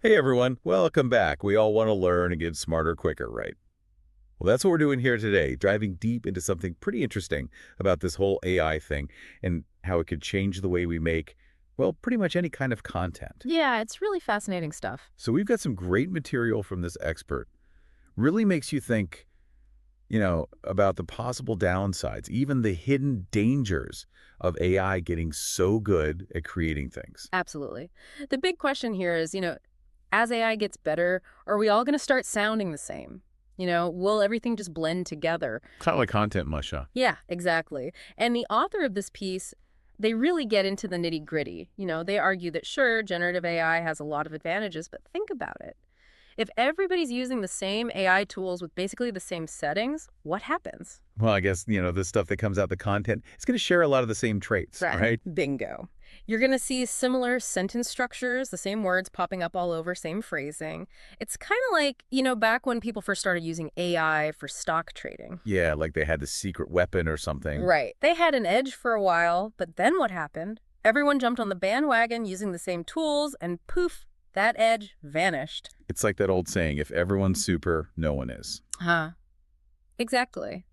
Hey everyone, welcome back. We all want to learn and get smarter quicker, right? Well, that's what we're doing here today, diving deep into something pretty interesting about this whole AI thing and how it could change the way we make, well, pretty much any kind of content. Yeah, it's really fascinating stuff. So we've got some great material from this expert. Really makes you think, about the possible downsides, even the hidden dangers of AI getting so good at creating things. Absolutely. The big question here is, as AI gets better, are we all going to start sounding the same? Will everything just blend together? Kind of like content mush, huh? Yeah, exactly. And the author of this piece, they really get into the nitty-gritty. They argue that sure, generative AI has a lot of advantages, but think about it. If everybody's using the same AI tools with basically the same settings, what happens? Well, I guess, the stuff that comes out, the content, it's going to share a lot of the same traits, Right. right? Bingo. You're going to see similar sentence structures, the same words popping up all over, same phrasing. It's kind of like, back when people first started using AI for stock trading. Yeah, like they had the secret weapon or something. Right. They had an edge for a while, but then what happened? Everyone jumped on the bandwagon using the same tools, and poof, that edge vanished. It's like that old saying, if everyone's super, no one is. Huh. Exactly.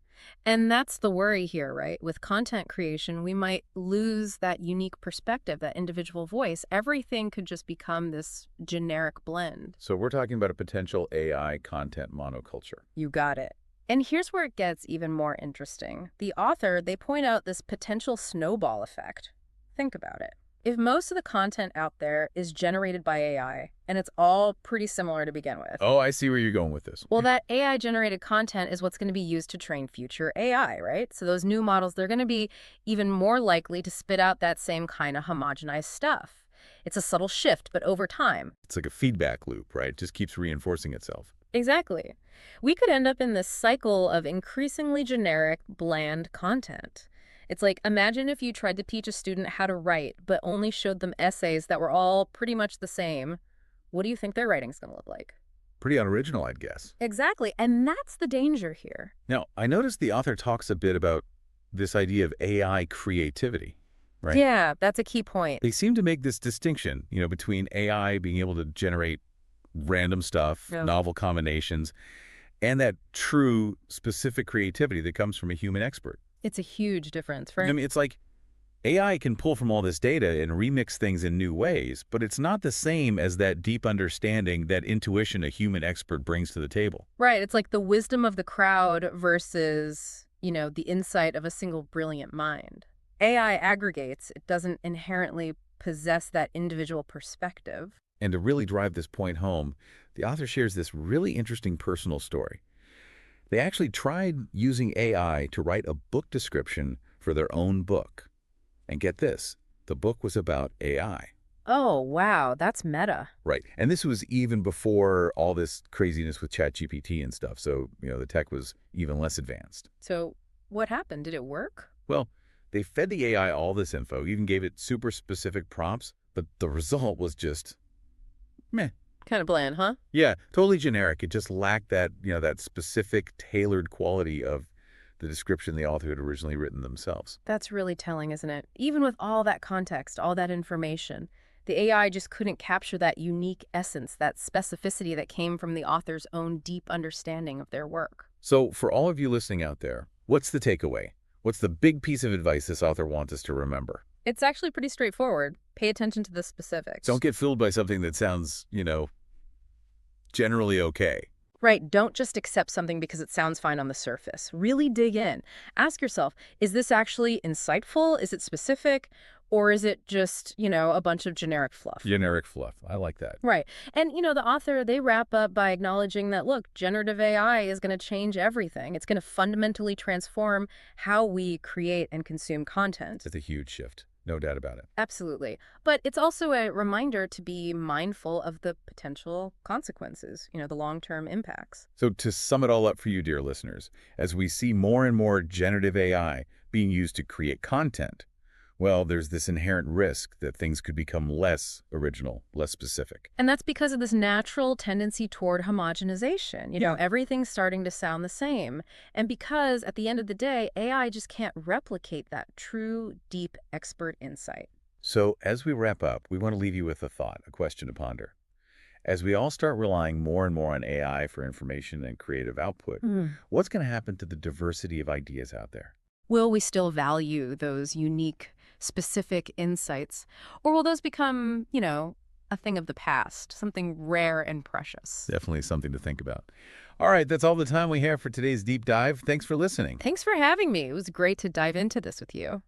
And that's the worry here, right? With content creation, we might lose that unique perspective, that individual voice. Everything could just become this generic blend. So we're talking about a potential AI content monoculture. You got it. And here's where it gets even more interesting. The author, they point out this potential snowball effect. Think about it. If most of the content out there is generated by AI, and it's all pretty similar to begin with, Oh, I see where you're going with this. well, that AI-generated content is what's going to be used to train future AI, right? So those new models, they're going to be even more likely to spit out that same kind of homogenized stuff. It's a subtle shift, but over time. It's like a feedback loop, right? It just keeps reinforcing itself. Exactly. We could end up in this cycle of increasingly generic, bland content. It's like, imagine if you tried to teach a student how to write, but only showed them essays that were all pretty much the same. What do you think their writing's going to look like? Pretty unoriginal, I'd guess. Exactly. And that's the danger here. Now, I noticed the author talks a bit about this idea of AI creativity, right? Yeah, that's a key point. They seem to make this distinction, between AI being able to generate random stuff, Yeah. novel combinations, and that true specific creativity that comes from a human expert. It's a huge difference, I right? mean, it's like AI can pull from all this data and remix things in new ways, but it's not the same as that deep understanding, that intuition a human expert brings to the table. Right. It's like the wisdom of the crowd versus, the insight of a single brilliant mind. AI aggregates, it doesn't inherently possess that individual perspective. And to really drive this point home, the author shares this really interesting personal story. They actually tried using AI to write a book description for their own book. And get this, the book was about AI. Oh, wow. That's meta. Right. And this was even before all this craziness with ChatGPT and stuff. So, the tech was even less advanced. So what happened? Did it work? Well, they fed the AI all this info, even gave it super specific prompts, but the result was just meh. Kind of bland, huh? Yeah, totally generic. It just lacked that, that specific tailored quality of the description the author had originally written themselves. That's really telling, isn't it? Even with all that context, all that information, the AI just couldn't capture that unique essence, that specificity that came from the author's own deep understanding of their work. So for all of you listening out there, what's the takeaway? What's the big piece of advice this author wants us to remember? It's actually pretty straightforward. Pay attention to the specifics. Don't get fooled by something that sounds, generally okay. Right, don't just accept something because it sounds fine on the surface. Really dig in. Ask yourself, is this actually insightful? Is it specific? Or is it just, a bunch of generic fluff? Generic fluff. I like that. Right. And, the author, they wrap up by acknowledging that, look, generative AI is going to change everything. It's going to fundamentally transform how we create and consume content. It's a huge shift. No doubt about it. Absolutely. But it's also a reminder to be mindful of the potential consequences, the long-term impacts. So to sum it all up for you, dear listeners, as we see more and more generative AI being used to create content, well, there's this inherent risk that things could become less original, less specific. And that's because of this natural tendency toward homogenization. Everything's starting to sound the same. And because at the end of the day, AI just can't replicate that true, deep expert insight. So as we wrap up, we want to leave you with a thought, a question to ponder. As we all start relying more and more on AI for information and creative output, what's going to happen to the diversity of ideas out there? Will we still value those unique, specific insights? Or will those become, a thing of the past, something rare and precious? Definitely something to think about. All right, that's all the time we have for today's deep dive. Thanks for listening. Thanks for having me. It was great to dive into this with you.